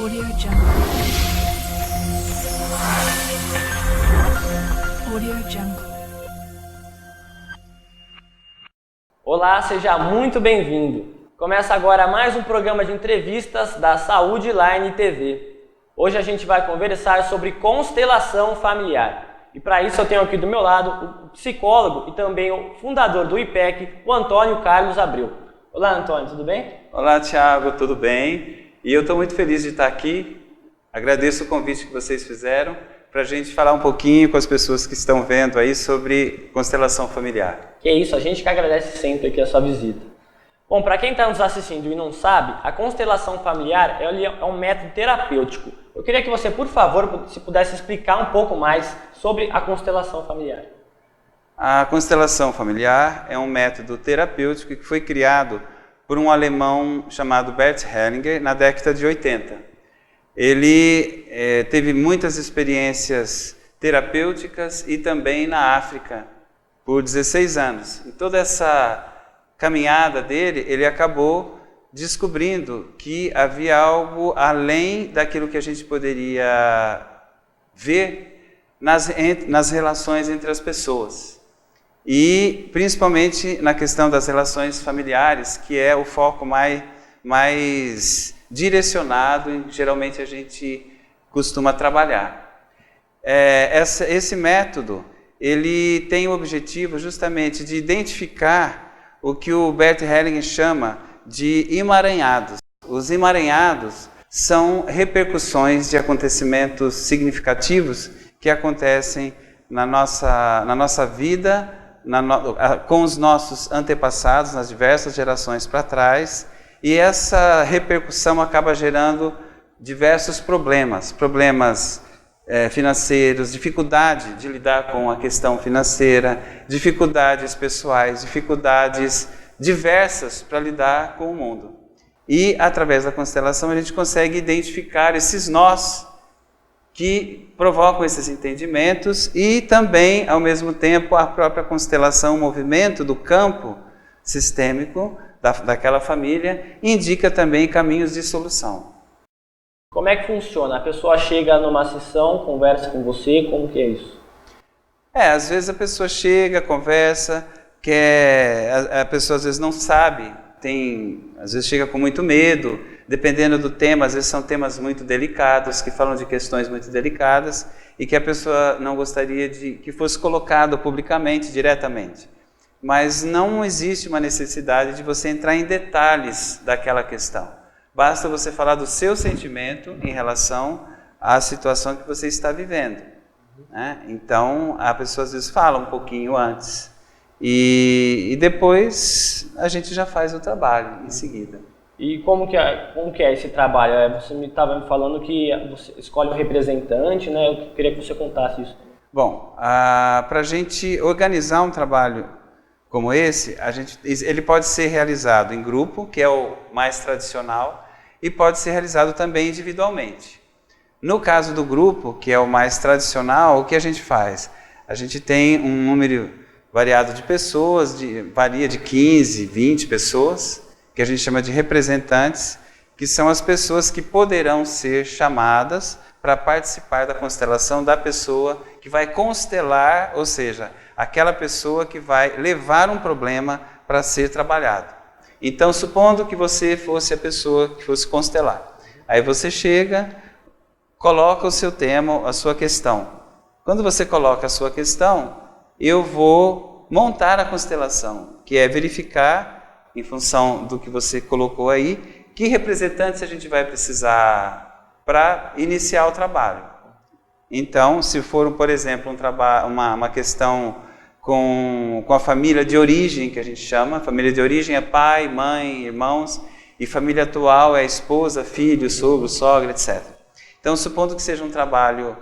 Audio Jungle. Audio Jungle. Olá, seja muito bem-vindo. Começa agora mais um programa de entrevistas da Saúde Line TV. Hoje a gente vai conversar sobre constelação familiar. E para isso eu tenho aqui do meu lado o psicólogo e também o fundador do IPEC, o Antônio Carlos Abreu. Olá, Antônio, tudo bem? Olá, Thiago, tudo bem? E eu estou muito feliz de estar aqui. Agradeço o convite que vocês fizeram para a gente falar um pouquinho com as pessoas que estão vendo aí sobre constelação familiar. Que isso, a gente que agradece sempre aqui a sua visita. Bom, para quem está nos assistindo e não sabe, a constelação familiar é um método terapêutico. Eu queria que você, por favor, se pudesse explicar um pouco mais sobre a constelação familiar. A constelação familiar é um método terapêutico que foi criado por um alemão chamado Bert Hellinger na década de 80. Ele teve muitas experiências terapêuticas e também na África por 16 anos. Em toda essa caminhada dele, ele acabou descobrindo que havia algo além daquilo que a gente poderia ver nas relações entre as pessoas. E principalmente na questão das relações familiares, que é o foco mais direcionado e geralmente a gente costuma trabalhar. Esse método, ele tem o objetivo justamente de identificar o que o Bert Hellinger chama de emaranhados. Os emaranhados são repercussões de acontecimentos significativos que acontecem na nossa vida, com os nossos antepassados, nas diversas gerações para trás, e essa repercussão acaba gerando diversos problemas financeiros, dificuldade de lidar com a questão financeira, dificuldades pessoais, dificuldades diversas para lidar com o mundo. E através da constelação a gente consegue identificar esses nós que provocam esses entendimentos e também, ao mesmo tempo, a própria constelação, o movimento do campo sistêmico daquela família, indica também caminhos de solução. Como é que funciona? A pessoa chega numa sessão, conversa com você, como que é isso? Às vezes a pessoa chega, conversa, a pessoa às vezes não sabe, às vezes chega com muito medo, dependendo do tema, às vezes são temas muito delicados, que falam de questões muito delicadas e que a pessoa não gostaria que fosse colocado publicamente, diretamente. Mas não existe uma necessidade de você entrar em detalhes daquela questão. Basta você falar do seu sentimento em relação à situação que você está vivendo, né? Então, a pessoa às vezes fala um pouquinho antes e depois a gente já faz o trabalho em seguida. E como que é esse trabalho? Você estava me falando que você escolhe um representante, né? Eu queria que você contasse isso. Bom, para a gente organizar um trabalho como esse, ele pode ser realizado em grupo, que é o mais tradicional, e pode ser realizado também individualmente. No caso do grupo, que é o mais tradicional, o que a gente faz? A gente tem um número variado de pessoas, varia de 15, 20 pessoas, que a gente chama de representantes, que são as pessoas que poderão ser chamadas para participar da constelação da pessoa que vai constelar, ou seja, aquela pessoa que vai levar um problema para ser trabalhado. Então, supondo que você fosse a pessoa que fosse constelar. Aí você chega, coloca o seu tema, a sua questão. Quando você coloca a sua questão, eu vou montar a constelação, que é verificar, em função do que você colocou aí, que representantes a gente vai precisar para iniciar o trabalho. Então, se for, por exemplo, uma questão com a família de origem, que a gente chama, família de origem é pai, mãe, irmãos, e família atual é esposa, filho, sogro, sogra, etc. Então, supondo que seja um trabalho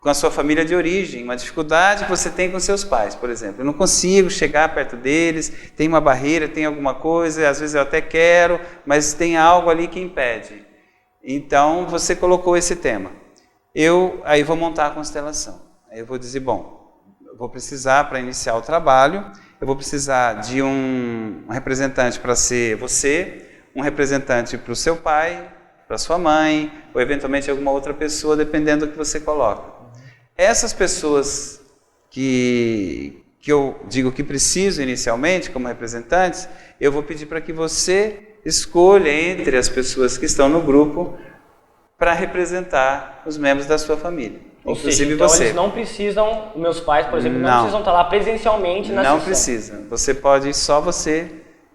com a sua família de origem, uma dificuldade que você tem com seus pais, por exemplo. Eu não consigo chegar perto deles, tem uma barreira, tem alguma coisa, às vezes eu até quero, mas tem algo ali que impede. Então, você colocou esse tema. Aí vou montar a constelação. Aí eu vou dizer, bom, eu vou precisar, para iniciar o trabalho, eu vou precisar de um representante para ser você, um representante para o seu pai, para sua mãe, ou eventualmente alguma outra pessoa, dependendo do que você coloca. Essas pessoas que eu digo que preciso inicialmente, como representantes, eu vou pedir para que você escolha entre as pessoas que estão no grupo para representar os membros da sua família. Ou inclusive seja, então você. eles não precisam, meus pais, por exemplo, não precisam estar lá presencialmente na sessão. Não precisa. Você pode ir só você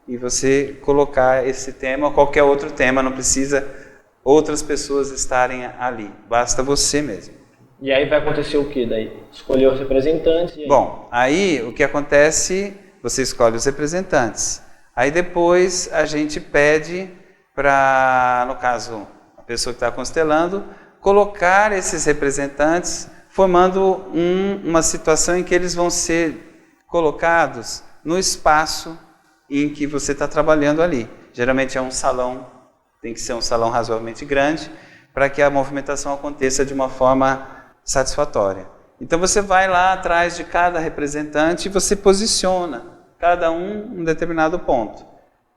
e você colocar esse tema ou qualquer outro tema, não precisa outras pessoas estarem ali, basta você mesmo. E aí vai acontecer o que daí? Escolher os representantes? E aí? Bom, aí o que acontece, você escolhe os representantes. Aí depois a gente pede para, no caso, a pessoa que está constelando, colocar esses representantes formando uma situação em que eles vão ser colocados no espaço em que você está trabalhando ali. Geralmente é um salão, tem que ser um salão razoavelmente grande, para que a movimentação aconteça de uma forma satisfatória. Então você vai lá atrás de cada representante e você posiciona cada um em determinado ponto.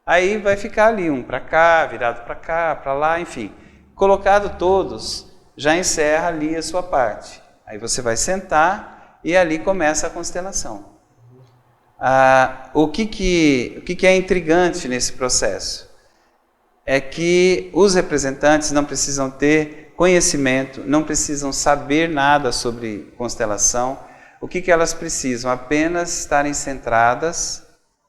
Aí vai ficar ali, um para cá, virado para cá, para lá, enfim. Colocado todos, já encerra ali a sua parte. Aí você vai sentar e ali começa a constelação. O que é intrigante nesse processo? É que os representantes não precisam ter conhecimento, não precisam saber nada sobre constelação. O que elas precisam? Apenas estarem centradas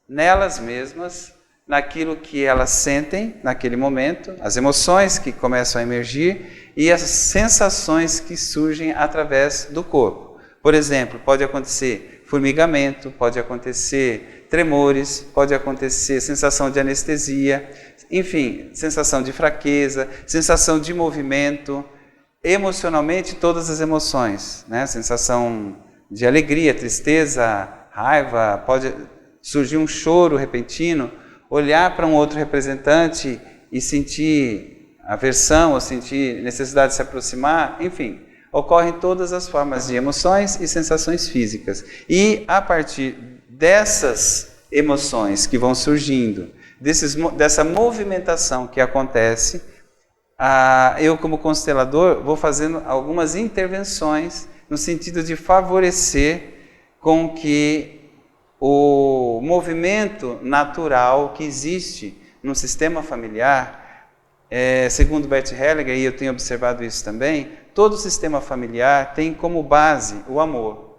nelas mesmas, naquilo que elas sentem naquele momento, as emoções que começam a emergir e as sensações que surgem através do corpo. Por exemplo, pode acontecer formigamento, pode acontecer tremores, pode acontecer sensação de anestesia, enfim, sensação de fraqueza, sensação de movimento, emocionalmente todas as emoções, né? Sensação de alegria, tristeza, raiva, pode surgir um choro repentino, olhar para um outro representante e sentir aversão ou sentir necessidade de se aproximar, enfim, ocorrem todas as formas de emoções e sensações físicas. E a partir dessas emoções que vão surgindo, dessa movimentação que acontece, eu como constelador vou fazendo algumas intervenções no sentido de favorecer com que o movimento natural que existe no sistema familiar, segundo Bert Hellinger, e eu tenho observado isso também, todo sistema familiar tem como base o amor.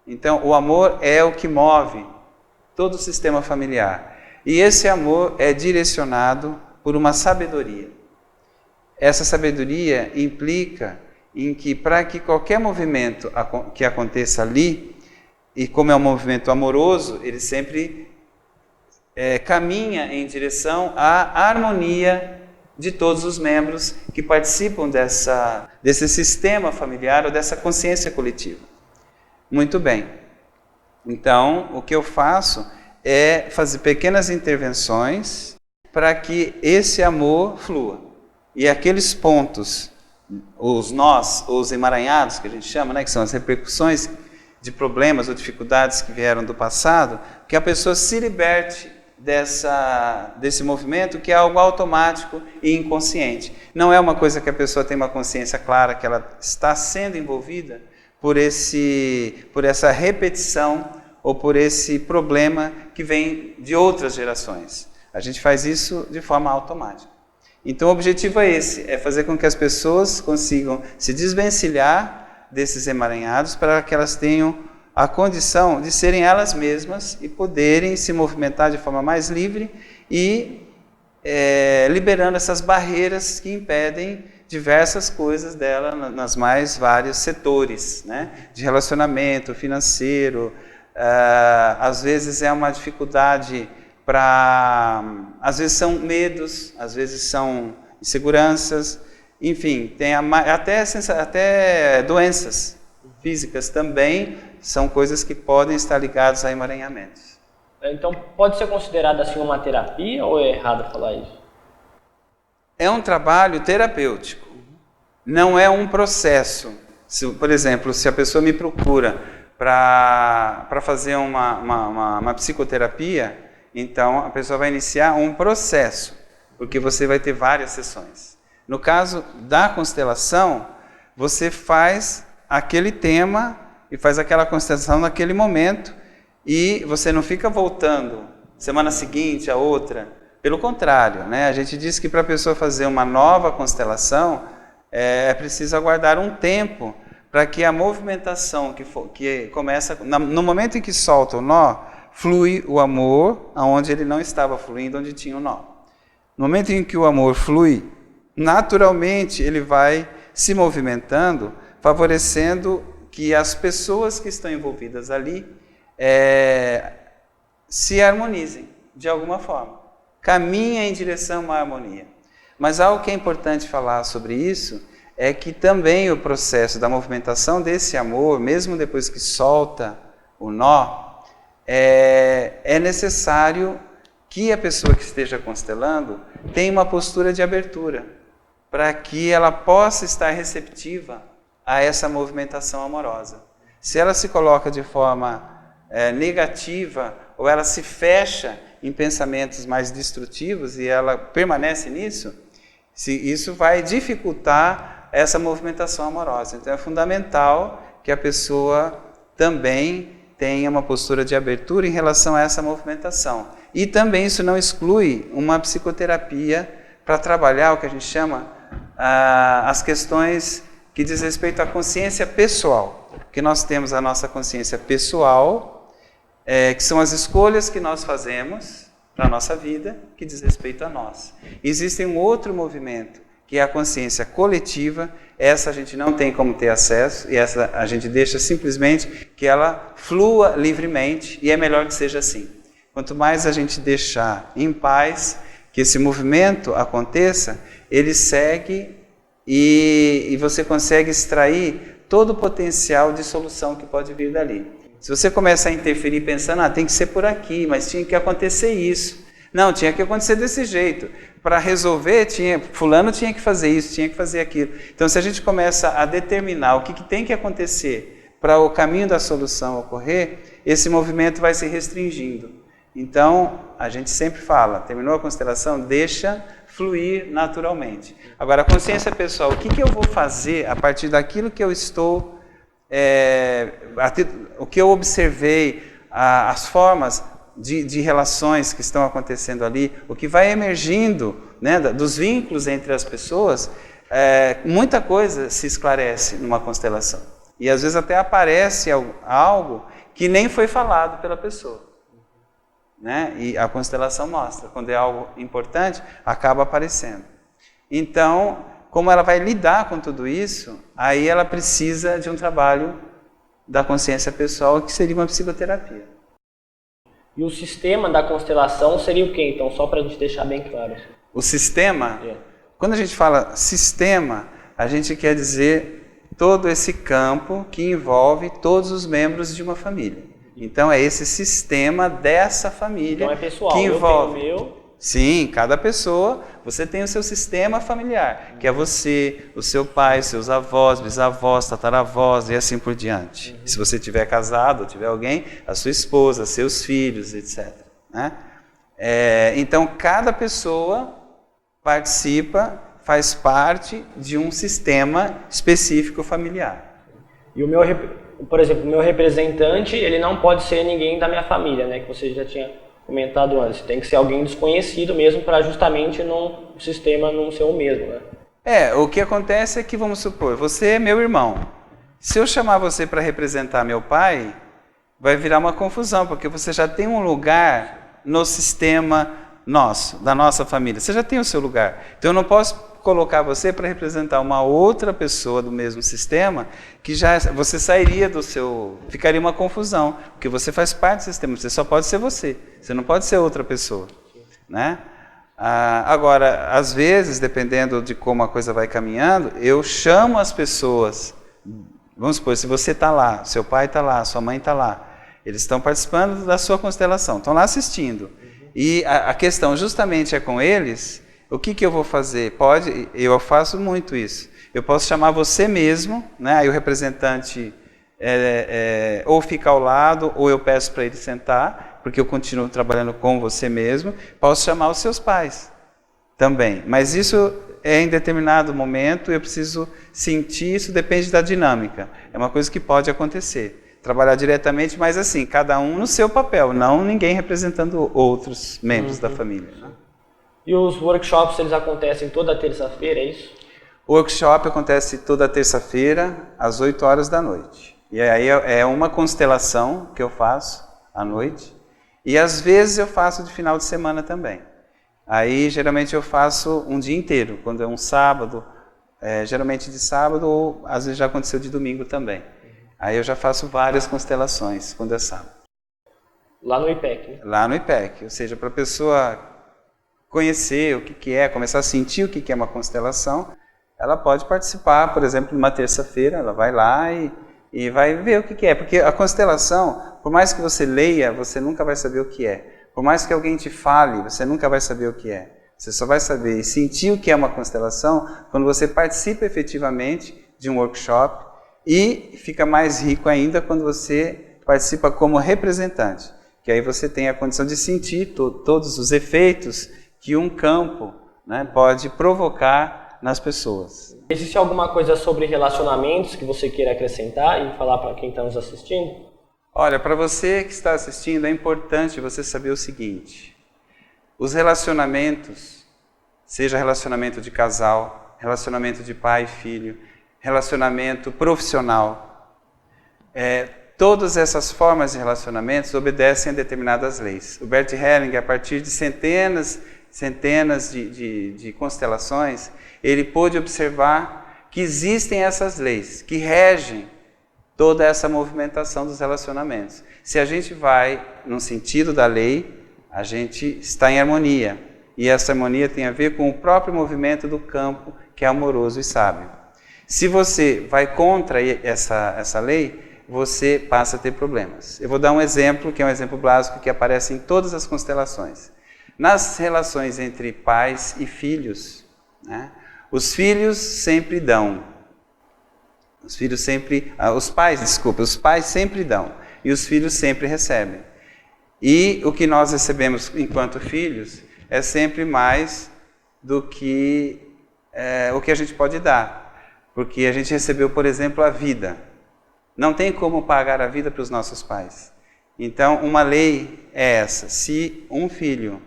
Então, o amor é o que move todo o sistema familiar. E esse amor é direcionado por uma sabedoria. Essa sabedoria implica em que, para que qualquer movimento que aconteça ali, e como é um movimento amoroso, ele sempre caminha em direção à harmonia de todos os membros que participam desse sistema familiar ou dessa consciência coletiva. Muito bem. Então, o que eu faço é fazer pequenas intervenções para que esse amor flua. E aqueles pontos, os nós, ou os emaranhados, que a gente chama, né, que são as repercussões de problemas ou dificuldades que vieram do passado, que a pessoa se liberte desse movimento, que é algo automático e inconsciente. Não é uma coisa que a pessoa tem uma consciência clara que ela está sendo envolvida por essa repetição ou por esse problema que vem de outras gerações. A gente faz isso de forma automática. Então o objetivo é esse, é fazer com que as pessoas consigam se desvencilhar desses emaranhados para que elas tenham a condição de serem elas mesmas e poderem se movimentar de forma mais livre e liberando essas barreiras que impedem diversas coisas dela nas mais vários setores, né? De relacionamento, financeiro, às vezes é uma dificuldade às vezes são medos, às vezes são inseguranças, enfim, tem até doenças físicas também, são coisas que podem estar ligadas a emaranhamentos. Então, pode ser considerado assim uma terapia ou é errado falar isso? É um trabalho terapêutico, não é um processo. Por exemplo, se a pessoa me procura para fazer uma psicoterapia, então a pessoa vai iniciar um processo, porque você vai ter várias sessões. No caso da constelação, você faz aquele tema e faz aquela constelação naquele momento e você não fica voltando semana seguinte a outra. Pelo contrário, né? A gente diz que para a pessoa fazer uma nova constelação é preciso aguardar um tempo para que a movimentação que começa, no momento em que solta o nó, flui o amor aonde ele não estava fluindo, onde tinha o nó. No momento em que o amor flui, naturalmente ele vai se movimentando, favorecendo que as pessoas que estão envolvidas ali se harmonizem de alguma forma. Caminha em direção a uma harmonia. Mas algo que é importante falar sobre isso é que também o processo da movimentação desse amor, mesmo depois que solta o nó, é necessário que a pessoa que esteja constelando tenha uma postura de abertura, para que ela possa estar receptiva a essa movimentação amorosa. Se ela se coloca de forma negativa, ou ela se fecha em pensamentos mais destrutivos e ela permanece nisso, isso vai dificultar essa movimentação amorosa. Então é fundamental que a pessoa também tenha uma postura de abertura em relação a essa movimentação. E também isso não exclui uma psicoterapia para trabalhar o que a gente chama as questões que diz respeito à consciência pessoal. Porque nós temos a nossa consciência pessoal, que são as escolhas que nós fazemos para a nossa vida, que diz respeito a nós. Existe um outro movimento, que é a consciência coletiva. Essa a gente não tem como ter acesso, e essa a gente deixa simplesmente que ela flua livremente, e é melhor que seja assim. Quanto mais a gente deixar em paz que esse movimento aconteça, ele segue e você consegue extrair todo o potencial de solução que pode vir dali. Se você começa a interferir pensando, tem que ser por aqui, mas tinha que acontecer isso. Não, tinha que acontecer desse jeito. Para resolver, fulano tinha que fazer isso, tinha que fazer aquilo. Então, se a gente começa a determinar o que tem que acontecer para o caminho da solução ocorrer, esse movimento vai se restringindo. Então, a gente sempre fala, terminou a constelação, deixa fluir naturalmente. Agora, a consciência pessoal, o que eu vou fazer a partir daquilo que eu estou, o que eu observei, as formas de relações que estão acontecendo ali, o que vai emergindo, né, dos vínculos entre as pessoas, muita coisa se esclarece numa constelação. E às vezes até aparece algo que nem foi falado pela pessoa. Né? E a constelação mostra, quando é algo importante, acaba aparecendo. Então, como ela vai lidar com tudo isso, aí ela precisa de um trabalho da consciência pessoal, que seria uma psicoterapia. E o sistema da constelação seria o quê, então? Só para a gente deixar bem claro. O sistema, quando a gente fala sistema, a gente quer dizer todo esse campo que envolve todos os membros de uma família. Então é esse sistema dessa família. Então é pessoal, que envolve. Eu tenho o meu. Sim, cada pessoa, você tem o seu sistema familiar, que é você, o seu pai, seus avós, bisavós, tataravós e assim por diante. Se você tiver casado, ou tiver alguém, a sua esposa, seus filhos, etc. Né? Então cada pessoa participa, faz parte de um sistema específico familiar. E o meu, por exemplo, o meu representante, ele não pode ser ninguém da minha família, né? Que você já tinha comentado antes. Tem que ser alguém desconhecido mesmo, para justamente o sistema não ser o mesmo, né? O que acontece é que, vamos supor, você é meu irmão. Se eu chamar você para representar meu pai, vai virar uma confusão, porque você já tem um lugar no sistema nosso, da nossa família. Você já tem o seu lugar. Então eu não posso colocar você para representar uma outra pessoa do mesmo sistema, que já você sairia do seu... Ficaria uma confusão, porque você faz parte do sistema, você só pode ser você não pode ser outra pessoa. Né? Agora, às vezes, dependendo de como a coisa vai caminhando, eu chamo as pessoas. Vamos supor, se você está lá, seu pai está lá, sua mãe está lá, eles estão participando da sua constelação, estão lá assistindo. E a questão justamente é com eles. O que eu vou fazer? Eu faço muito isso. Eu posso chamar você mesmo, né? Aí o representante ou fica ao lado, ou eu peço para ele sentar, porque eu continuo trabalhando com você mesmo. Posso chamar os seus pais também. Mas isso é em determinado momento, eu preciso sentir, isso depende da dinâmica. É uma coisa que pode acontecer. Trabalhar diretamente, mas assim, cada um no seu papel, não ninguém representando outros membros da família. Né? E os workshops, eles acontecem toda terça-feira, é isso? O workshop acontece toda terça-feira, às 8 horas da noite. E aí é uma constelação que eu faço à noite. E às vezes eu faço de final de semana também. Aí geralmente eu faço um dia inteiro, quando é um sábado, geralmente de sábado, ou às vezes já aconteceu de domingo também. Aí eu já faço várias constelações quando é sábado. Lá no IPEC, né? Lá no IPEC, ou seja, para a pessoa conhecer o que é, começar a sentir o que é uma constelação, ela pode participar, por exemplo, numa terça-feira, ela vai lá e vai ver o que é. Porque a constelação, por mais que você leia, você nunca vai saber o que é. Por mais que alguém te fale, você nunca vai saber o que é. Você só vai saber e sentir o que é uma constelação quando você participa efetivamente de um workshop e fica mais rico ainda quando você participa como representante. Que aí você tem a condição de sentir todos os efeitos que um campo, né, pode provocar nas pessoas. Existe alguma coisa sobre relacionamentos que você queira acrescentar e falar para quem está nos assistindo? Olha, para você que está assistindo, é importante você saber o seguinte. Os relacionamentos, seja relacionamento de casal, relacionamento de pai e filho, relacionamento profissional, todas essas formas de relacionamentos obedecem a determinadas leis. O Bert Hellinger, a partir de centenas de constelações, ele pôde observar que existem essas leis, que regem toda essa movimentação dos relacionamentos. Se a gente vai no sentido da lei, a gente está em harmonia. E essa harmonia tem a ver com o próprio movimento do campo, que é amoroso e sábio. Se você vai contra essa lei, você passa a ter problemas. Eu vou dar um exemplo, que é um exemplo básico que aparece em todas as constelações. Nas relações entre pais e filhos, né, os filhos sempre dão. Os pais sempre dão e os filhos sempre recebem. E o que nós recebemos enquanto filhos é sempre mais do que o que a gente pode dar. Porque a gente recebeu, por exemplo, a vida. Não tem como pagar a vida para os nossos pais. Então, uma lei é essa. Se um filho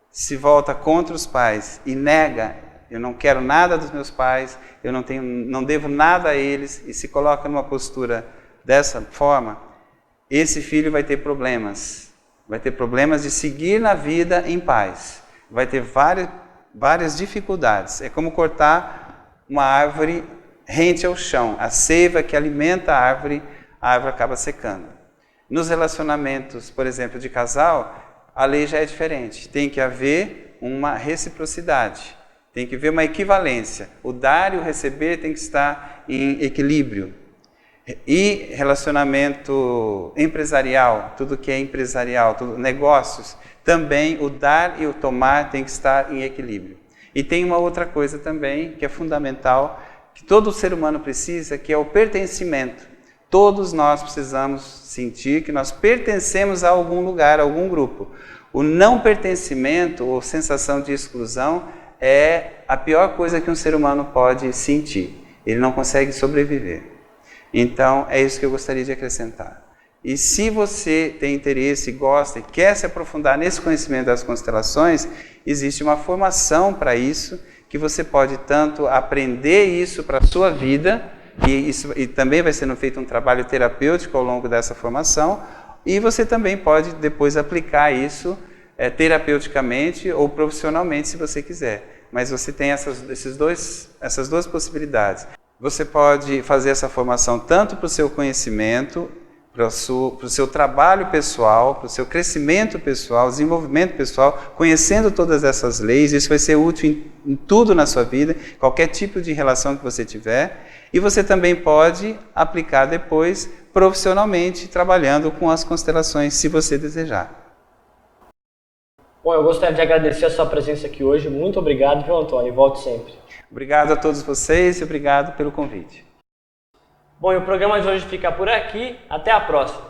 se volta contra os pais e nega, eu não quero nada dos meus pais, eu não devo nada a eles, e se coloca numa postura dessa forma, esse filho vai ter problemas. Vai ter problemas de seguir na vida em paz. Vai ter várias dificuldades. É como cortar uma árvore rente ao chão. A seiva que alimenta a árvore acaba secando. Nos relacionamentos, por exemplo, de casal, a lei já é diferente. Tem que haver uma reciprocidade. Tem que haver uma equivalência. O dar e o receber tem que estar em equilíbrio. E relacionamento empresarial, tudo que é empresarial, negócios, também o dar e o tomar tem que estar em equilíbrio. E tem uma outra coisa também que é fundamental, que todo ser humano precisa, que é o pertencimento. Todos nós precisamos sentir que nós pertencemos a algum lugar, a algum grupo. O não pertencimento ou sensação de exclusão é a pior coisa que um ser humano pode sentir. Ele não consegue sobreviver. Então, é isso que eu gostaria de acrescentar. E se você tem interesse, gosta e quer se aprofundar nesse conhecimento das constelações, existe uma formação para isso, que você pode tanto aprender isso para a sua vida, e também vai sendo feito um trabalho terapêutico ao longo dessa formação, e você também pode depois aplicar isso terapeuticamente ou profissionalmente, se você quiser. Mas você tem essas duas possibilidades. Você pode fazer essa formação tanto para o seu conhecimento, para o seu trabalho pessoal, para o seu crescimento pessoal, desenvolvimento pessoal, conhecendo todas essas leis. Isso vai ser útil em tudo na sua vida, qualquer tipo de relação que você tiver. E você também pode aplicar depois profissionalmente, trabalhando com as constelações, se você desejar. Bom, eu gostaria de agradecer a sua presença aqui hoje. Muito obrigado, viu, Antônio? Volte sempre. Obrigado a todos vocês e obrigado pelo convite. Bom, e o programa de hoje fica por aqui. Até a próxima.